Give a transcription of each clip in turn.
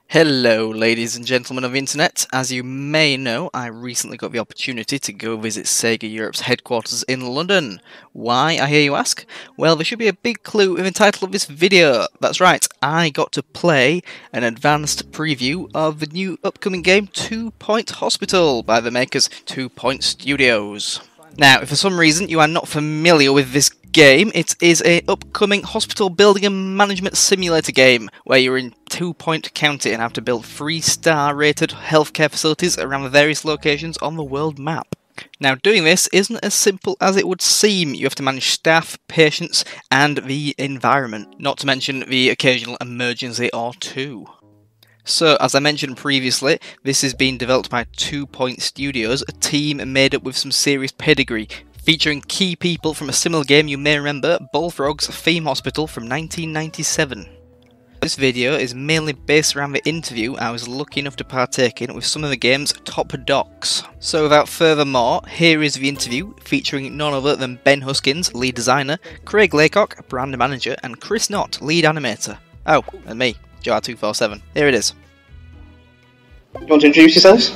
Hello ladies and gentlemen of the internet. As you may know, I recently got the opportunity to go visit SEGA Europe's headquarters in London. Why, I hear you ask? Well, there should be a big clue in the title of this video. That's right, I got to play an advanced preview of the new upcoming game 2 Point Hospital by the makers 2 Point Studios. Now, if for some reason you are not familiar with this game, it is an upcoming hospital building and management simulator game where you're in 2 Point County and have to build 3-star rated healthcare facilities around the various locations on the world map. Now, doing this isn't as simple as it would seem. You have to manage staff, patients, and the environment, not to mention the occasional emergency or two. So, as I mentioned previously, this is being developed by 2 Point Studios, a team made up with some serious pedigree, featuring key people from a similar game you may remember, Bullfrog's Theme Hospital from 1997. This video is mainly based around the interview I was lucky enough to partake in with some of the game's top docs. So without further more, here is the interview featuring none other than Ben Huskins, lead designer, Craig Laycock, brand manager, and Chris Knott, lead animator. Oh, and me, JoeR247. Here it is. You want to introduce yourselves?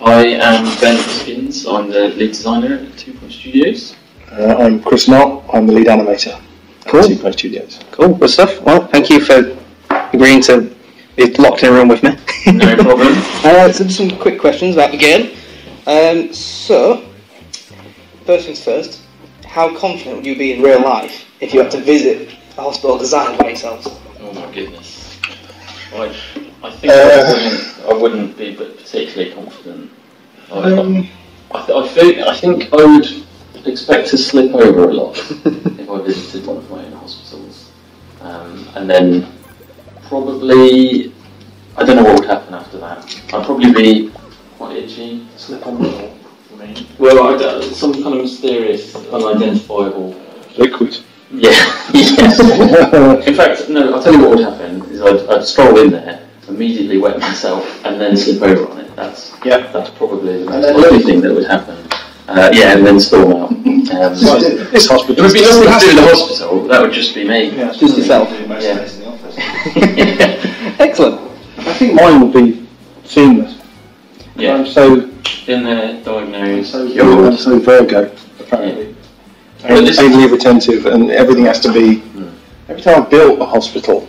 I am Ben Huskins, I'm the lead designer at 2 Point Studios. I'm Chris Knott, I'm the lead animator at 2 Point Studios. Cool, good stuff. Well, thank you for agreeing to be locked in a room with me. No problem. So just some quick questions about the game. So, first things first, how confident would you be in real life if you had to visit a hospital designed by yourselves? Oh my goodness. I think I wouldn't be particularly confident. I think I would expect to slip over a lot if I visited one of my own hospitals. And then probably, I don't know what would happen after that. I'd probably be quite itchy. Slip on the floor, I mean. Well, some kind of mysterious, unidentifiable liquid. Yeah. In fact, no, I'll tell you what would happen is I'd stroll in there, immediately wet myself, and then slip over on it. That's probably the most likely thing that would happen. And then storm out. This hospital. It would be nothing to do with the hospital. That would just be me. Yeah, just yourself. Yeah. In the office. Excellent. I think mine will be seamless. Yeah. I'm so in there, diagnosed, I'm so Virgo, apparently. Yeah. And anally retentive, and everything has to be. Every time I've built a hospital,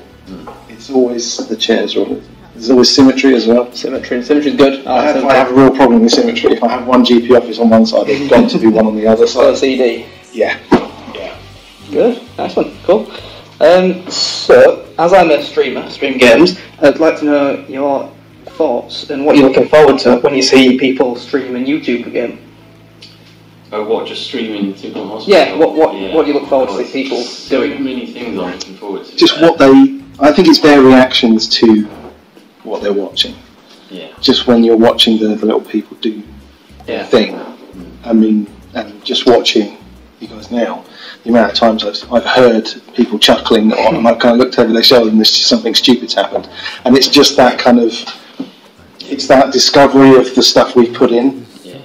it's always the chairs are. There's always symmetry as well. Symmetry is good. I have a real problem with symmetry. If I have one GP office on one side, there's got to be one on the other side. CD. Yeah. Good, nice one, cool. So, as I'm a streamer, stream games, I'd like to know your thoughts and what you're looking forward to when you see people stream a YouTube game. Oh, what, just streaming to the hospital? Yeah, what do you look forward to see people doing? So many things I'm looking forward to. Just I think it's their reactions to what they're watching. Yeah. Just when you're watching the little people do their thing. I mean, and just watching you guys now, the amount of times I've heard people chuckling, or I might kind of looked over their shoulder and there's just something stupid's happened. And it's just that kind of, it's that discovery of the stuff we've put in. Yeah.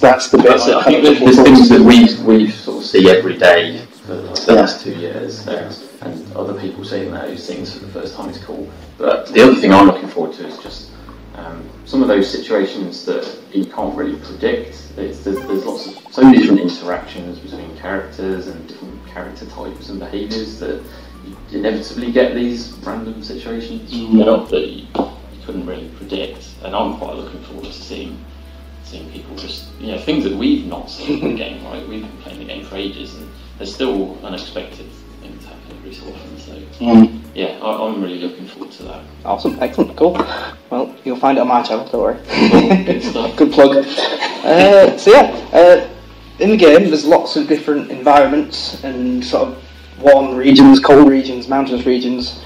That's the bit. I think there's things that we sort of see every day for the last 2 years, and other people seeing those things for the first time is cool. But the other thing I'm looking forward to is just some of those situations that you can't really predict. There's so many different interactions between characters and different character types and behaviours that you inevitably get these random situations that you couldn't really predict. And I'm quite looking forward to seeing people just, things that we've not seen in the game, right? We've been playing the game for ages and there's still unexpected things happening every so often. So I'm really looking forward to that. Awesome, excellent, cool. Well, you'll find it on my channel, don't worry. Cool, good stuff. Good plug. In the game there's lots of different environments and sort of warm regions, cold regions, mountainous regions.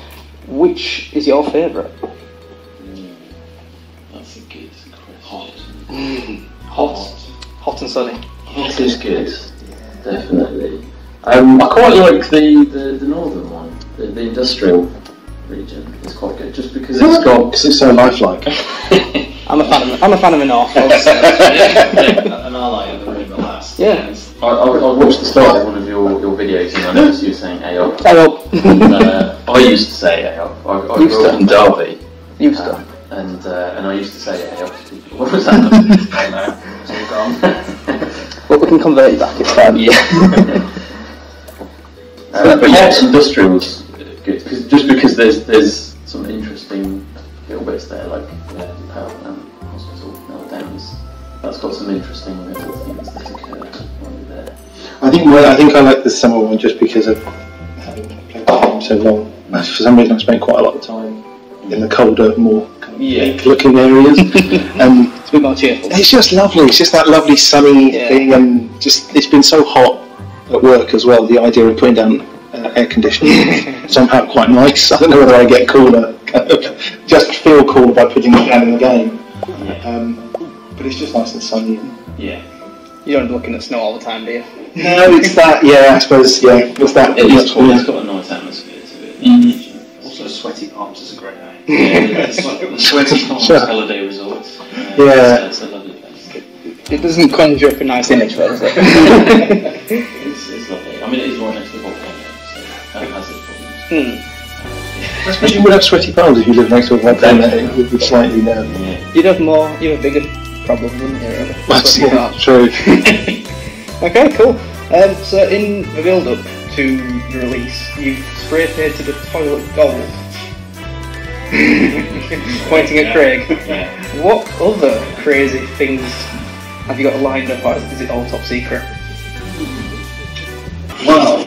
Which is your favourite? That's a good question. Hot and sunny. Hot is good, definitely. I quite like the northern one, the industrial region. It's quite good, just because it's so lifelike. I'm a fan of the north. And I like the room at last. Yeah. I watched the start of one of your videos and I noticed you were saying AOP. AOP. I used to say AOP. I grew up in Derby, Used to. And I used to say AL to people. What was that? I know. It's all gone. But we can convert you back, it's fine. Yeah. But yeah, industrial was good just because there's some interesting little bits there, like power plant, hospital, meltdowns. That's got some interesting little things that occur while you're there. I think I like the summer one just because of having played the game so long. For some reason, I spent quite a lot of time in the colder, more kind of bleak-looking areas. It's a bit more cheerful. It's just lovely. It's just that lovely sunny thing, and just it's been so hot at work as well. The idea of putting down air conditioning somehow quite nice. I don't know whether I get cooler, just feel cool by putting it down in the game. But it's just nice and sunny. Yeah. You don't be looking at snow all the time, do you? No, it's that. Yeah, I suppose. Yeah, it's that. It's got a nice atmosphere to it. Mm-hmm. Also, Sweaty Palms is a great name. The Sweaty Palms Holiday Resort. It's a lovely place. It doesn't conjure up a nice image for us, does it? It's lovely. I mean, it is right next to the volcano, so that has its problems. I suppose you would have sweaty palms if you lived next to a volcano. It would be slightly You'd have a bigger problem, wouldn't you? Really? That's true. Okay, cool. So in the build-up to the release, you spray painted the toilet gold. Pointing at Craig. Yeah. What other crazy things have you got lined up, or is it all top secret? Well,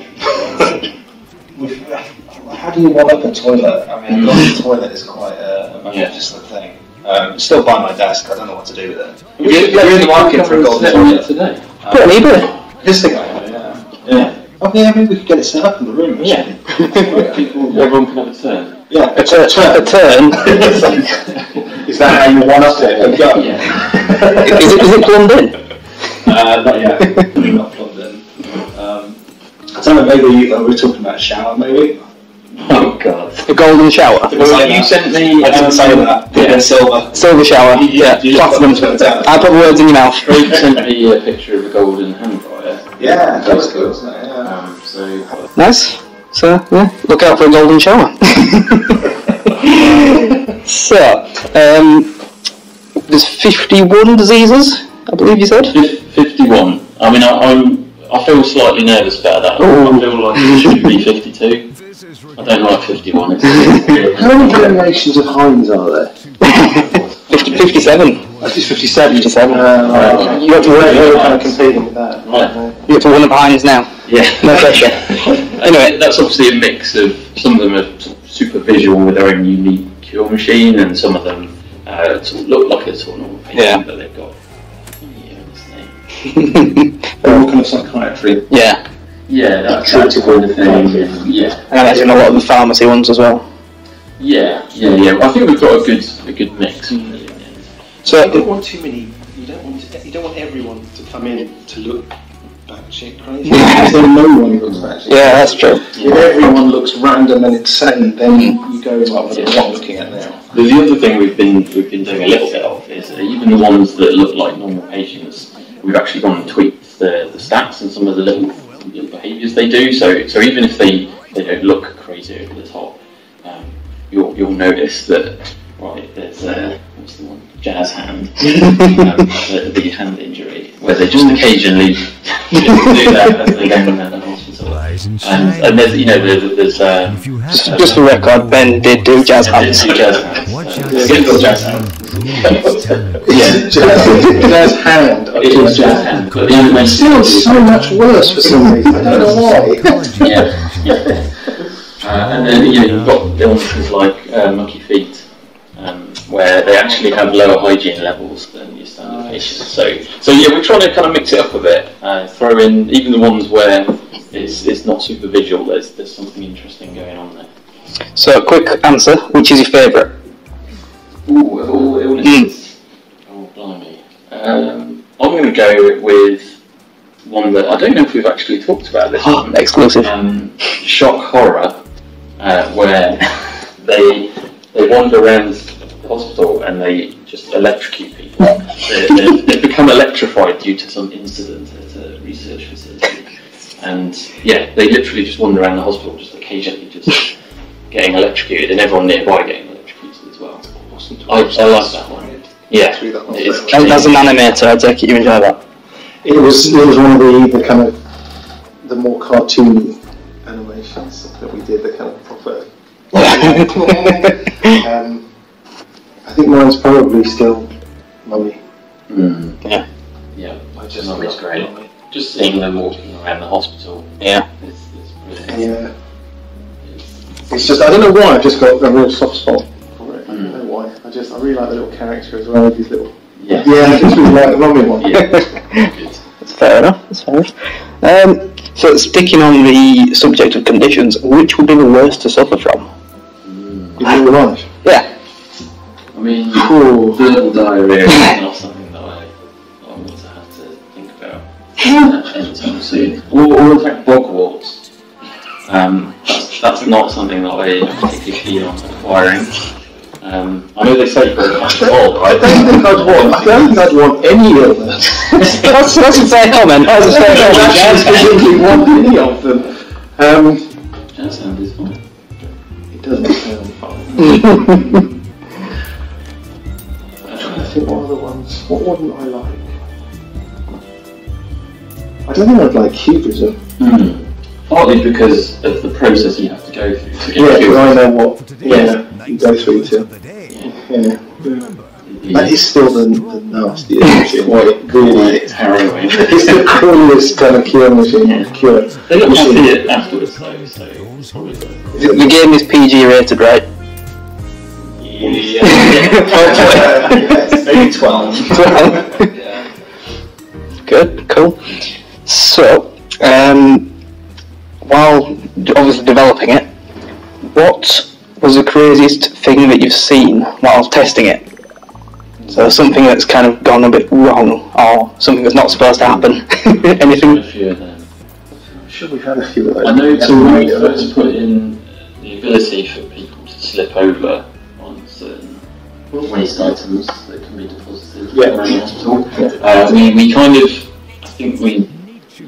how do you one up a toilet? I mean, a toilet is quite a magnificent thing. It's still by my desk, I don't know what to do with it. You're in the market for a golden toilet today. Put it on eBay. This thing I have, yeah. Oh yeah, maybe we could get it set up in the room. Yeah. Everyone can have a turn. Yeah, A turn. Is that how you one up it? Yeah. Is it plumbed in? Not yet. Not plugged in. I don't know, maybe we're talking about a shower, maybe? Oh god. A golden shower. Well, you sent me. I didn't say that. Yeah, silver. Silver shower. Yeah, Platinum. I put words in your mouth. Craig sent me a picture of a golden hand dryer. Yeah, that was good, wasn't it? Yeah. Nice. So, yeah, look out for a golden shower. So, there's 51 diseases, I believe you said? 51. I mean, I feel slightly nervous about that. I feel like it should be 52. I don't like 51. How many variations of Heinz are there? 57. It's 57. 57. You have to work really kind of competing with that. Right. You have to one of Heinz now. Yeah. No pressure. Anyway, that's obviously a mix of, some of them are super visual with their own unique cure machine, and some of them sort of look like a sort of normal patient, but they've got They're all kind of psychiatry. Yeah. Yeah, that kind of thing. Yeah. And I imagine a lot of the pharmacy ones as well. Yeah. I think we've got a good mix. So you don't want too many. You don't want everyone to come in to look batshit crazy. So no one looks batshit. Yeah, that's true. If everyone looks random and insane, then you go like, what I'm looking at now. The other thing we've been doing a little bit of is even the ones that look like normal patients, we've actually gone and tweaked the stats and some of the little behaviours they do. So even if they don't look crazy over the top, you'll notice that there's what's the one, jazz hand, the hand injury, where they just occasionally do that as they go in the hospital. And there's Just for record, Ben did do jazz hands. Jazz hands. Jazz hands. Jazz hand. It is jazz hand. But the It sounds so much worse for some reason. I don't know why. Yeah. And then you've got illnesses like monkey feet, where they actually have lower hygiene levels than your standard patients. So we're trying to kind of mix it up a bit. Throw in even the ones where it's not super visual. There's something interesting going on there. So, quick answer, which is your favourite? Ooh, of all illnesses. Oh, blimey. I'm going to go with one that I don't know if we've actually talked about this one. Exclusive. Shock horror, where they wander around the hospital and they just electrocute people. They've become electrified due to some incident at a research facility. And they literally just wander around the hospital, just occasionally just getting electrocuted, and everyone nearby getting electrocuted as well. I like that one. Yeah, Through that one. As an animator, I take it you enjoy that. It was one of the kind of the more cartoony animations that we did, the kind of proper. I think mine's probably still Mummy. Yeah. Yeah, just Mummy's love great. Mummy. Just seeing them walking around the hospital. Yeah. It's brilliant. Yeah. It's just, I don't know why, I've just got a real soft spot for it. I don't know why. I really like the little character as well, these little... Yeah. Yeah, I just really like the Mummy one. Yeah. Good. That's fair enough. So sticking on the subject of conditions, which would be the worst to suffer from? In real life? Yeah. I mean, verbal diarrhea is not something that I want to have to think about anytime soon. Or in fact, bogwarts. That's not something that I'm particularly keen on acquiring. I know they say for a bog, right? I don't think I'd want any of them. that's a fair comment. That's a fair comment. I specifically want any of them. That sound is fine. It doesn't sound fine. I'm trying to think what other ones. What wouldn't I like? I don't think I'd like hubrism. Partly because of the process you have to go through to get Yeah, through. because I know what you go through to. Yeah. That is still the nastiest. Really, It's harrowing. it's the coolest kind of cure machine. Cure. They look happy afterwards though, so it's probably good. The game is PG rated, right? Yeah. Maybe 12. Yeah. Good, cool. So, while obviously developing it, what was the craziest thing that you've seen while testing it? So something that's kind of gone a bit wrong, or something that's not supposed to happen. Anything? A few of them. I'm sure we've had a few of those. I know when we first put in the ability for people to slip over on certain waste items that can be deposited around the hospital. We kind of, I think we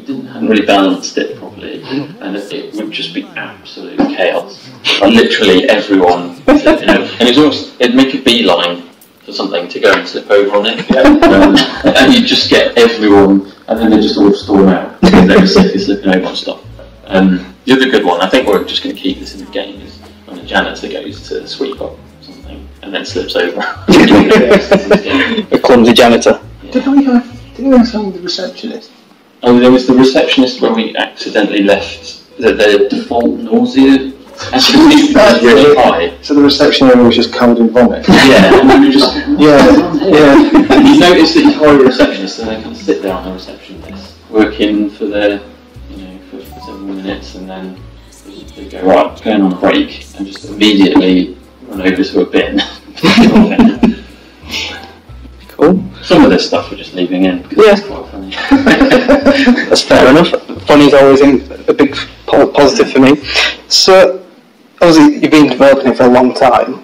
hadn't really balanced it properly, and it would just be absolute chaos. Like literally everyone, and it'd make a beeline for something to go and slip over on it, and you just get everyone, and then they just all storm out because they were sick of slipping over on stuff. The other good one, I think we're just going to keep this in the game, is when a janitor goes to sweep up something and then slips over. A clumsy janitor. Didn't we have some with the receptionist? Oh, there was the receptionist when we accidentally left the default nausea. Actually, was really high. So the reception area was just covered in vomit. Yeah, and we were just yeah. And you notice that you hire a receptionist and they kind of sit there on the reception desk, working for their, for several minutes, and then they go, right, going on a break, and just immediately run over to a bin. Cool. Some of this stuff we're just leaving in because it's quite funny. That's fair enough. Funny's always a big positive for me. So, obviously, you've been developing it for a long time.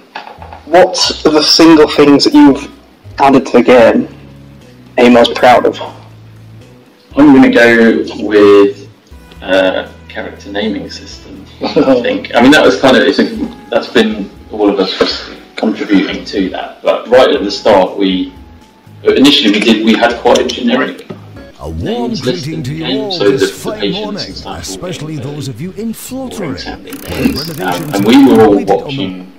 What are the single things that you've added to the game are you most proud of? I'm going to go with character naming system. I think. I mean, that was kind of that's been all of us contributing to that. But right at the start, we had quite a generic. A warm greeting to you all this fine morning, especially those of you in Floatery. And we were all watching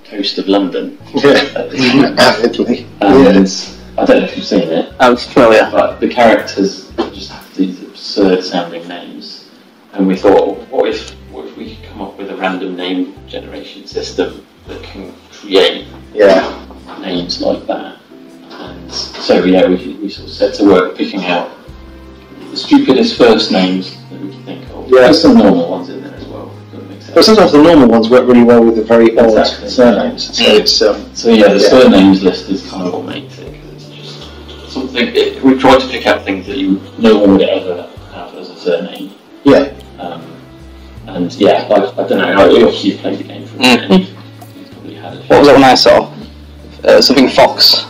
Coast of London. Avidly. And I don't know if you've seen it. I'm familiar. But the characters just have these absurd sounding names. And we thought, what if we could come up with a random name generation system that can create names like that? And so we sort of set to work picking out the stupidest first names that we can think of. Yeah. There's some normal ones in there as well. But sometimes the normal ones work really well with the very odd surnames. So it's the surnames list is kind of what makes it. It's just something. We've tried to pick out things that no one would ever have as a surname. Yeah. And I don't know. Obviously, you've played the game for a minute. You've probably had it. What was that one I saw? Something Fox.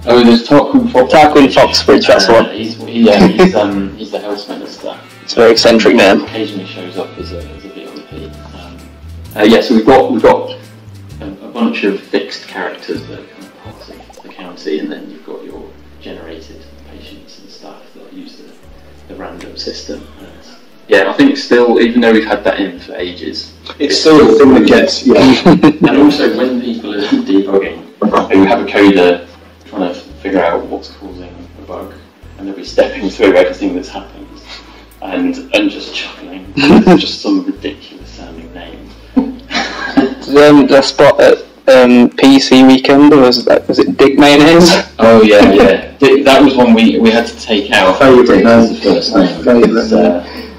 Oh, there's Tarquin Fox. Tarquin Foxbridge, that's the one. He's the health minister. It's a very eccentric name. Occasionally shows up as a VIP. So we've got a bunch of fixed characters that are kind of part of the county, and then you've got your generated patients and stuff that use the random system. And yeah, I think still, even though we've had that in for ages, it's still the thing that gets, And also, when people are debugging, they have a coder trying to figure out what's causing a bug, and they'll be stepping through everything that's happened and just chuckling. It's just some ridiculous sounding name. The spot at PC Weekend, was it Dick Mayonnaise? Oh yeah. That was one we had to take out. Favourite name. First name.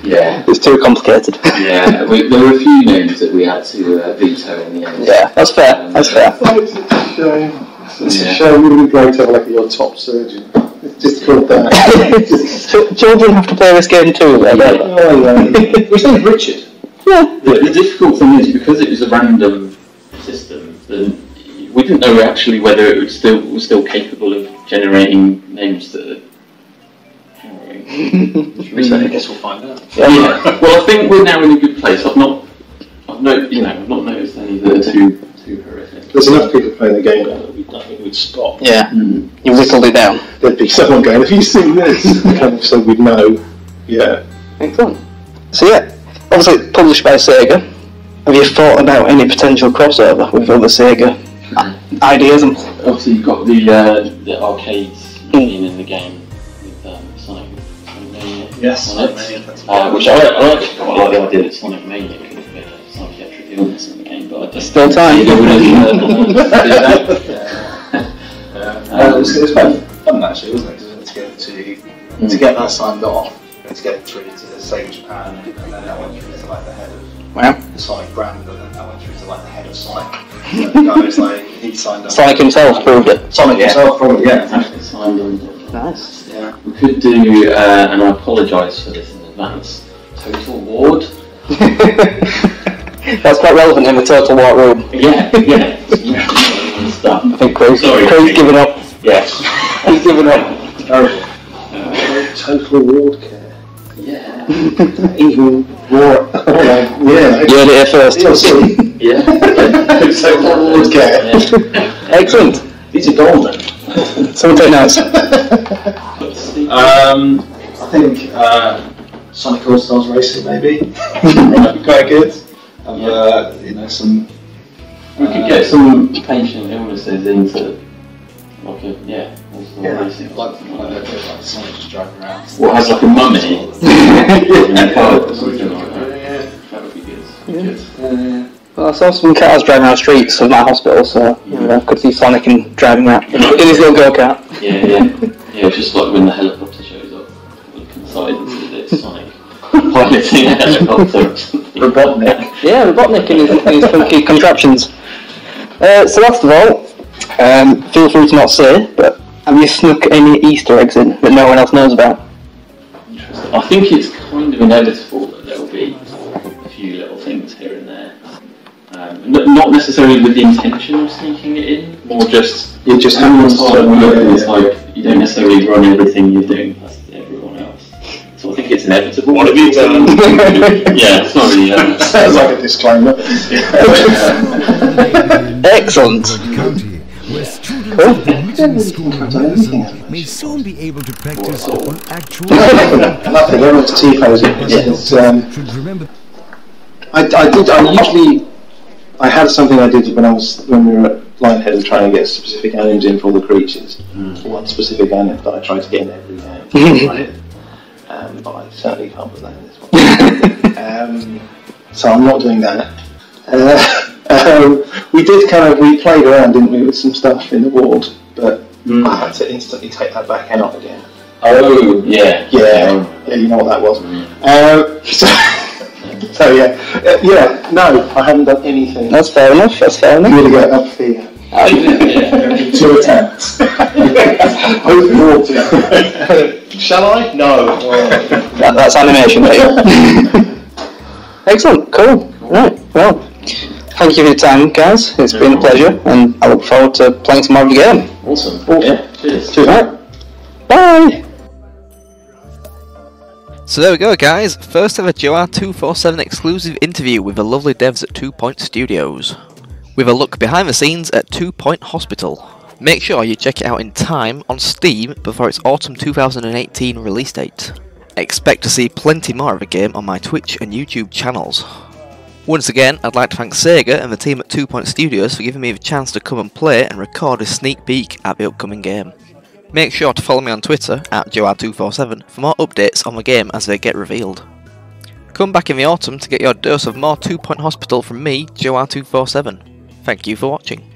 Yeah. It's too complicated. Yeah, there were a few names that we had to veto in the end. Yeah, that's fair. That's fair. It's a shame. It would be great to have like your top surgeon. It's just called that. Children have to play this game too. His name's Richard. Yeah. The difficult thing is, because it was a random system, then we didn't know actually whether it was still capable of generating names that are harrowing. I guess we'll find out. Yeah. Well, I think we're now in a good place. I've not noticed any that are too horrific. There's enough people playing the game now that it would stop. Yeah. You whittled it down. There'd be someone going, "Have you seen this?" So we'd know. Yeah. Excellent. So yeah, obviously published by SEGA. Have you thought about any potential crossover with other SEGA ideas? Obviously, you've got the arcades being in the game with Sonic Mania. Yes, on it, Sonic Mania, which I quite like the idea that Sonic Mania could have been a psychiatric illness in the game, but I don't Still time. It's quite fun actually, wasn't it? To get that signed off, to get it through to SEGA Japan, and then that went through to like the head of the Sonic brand, and then that went through to like the head of Sonic. The guy was like, he signed off. Sonic himself proved it. Sonic himself probably, yeah. Actually signed on. Nice. Yeah. We could do, and I apologise for this in advance, Total Ward. That's quite relevant in the Total War room. Yeah. Stuff. I think Crow's giving up. Yes. He's giving up. Terrible. Total ward care. Yeah. Even more. Yeah. You heard it here first. Yeah. Total ward care. Yeah. Excellent. These are golden. Someone take notes. I think Sonic All Stars Racing maybe. That'd be quite good. And some. We could get some patient illnesses into like a racing. Like Sonic just driving around. What has like a mummy? That would be good. Well, I saw some cars driving around the streets of my hospital, so I could see Sonic driving around in his little go-kart. Yeah, just like when the helicopter shows up, look inside and see that it's Sonic piloting a helicopter or something. Robotnik. Yeah, Robotnik and his funky contraptions. So last of all, feel free to not say, but have you snuck any Easter eggs in that no one else knows about? I think it's kind of inevitable that there will be a few little things here and there. Not necessarily with the intention of sneaking it in, more just It just happens. It's like you don't necessarily run everything you're doing past everyone else. So I think it's inevitable. What have you done? Yeah, sorry. Sounds like a disclaimer. Excellent. County, where students of the Wheaton School of Medicine may soon be able to practice on actual. Nothing. Everyone's T-posing. Should remember. I had something I did when we were at Lionhead trying to get specific animals in for all the creatures. One specific animal that I tried to get in every game. But I certainly can't put that in this one. So I'm not doing that. We played around, didn't we, with some stuff in the ward, but I had to instantly take that back out again. Oh, yeah. Yeah, you know what that was. No, I haven't done anything. That's fair enough. Really get up here. Two attempts. Both water. Shall I? No. That's animation, mate. Excellent, cool. Right, well, thank you for your time, guys. It's been a pleasure, and I look forward to playing some more of the game. Awesome. Yeah, cheers. Right. Bye! So there we go, guys. First ever JoeR247 exclusive interview with the lovely devs at 2 Point Studios. with a look behind the scenes at 2 Point Hospital. Make sure you check it out in time on Steam before its autumn 2018 release date. Expect to see plenty more of the game on my Twitch and YouTube channels. Once again, I'd like to thank SEGA and the team at 2 Point Studios for giving me the chance to come and play and record a sneak peek at the upcoming game. Make sure to follow me on Twitter at JoeR247 for more updates on the game as they get revealed. Come back in the autumn to get your dose of more 2 Point Hospital from me, JoeR247. Thank you for watching.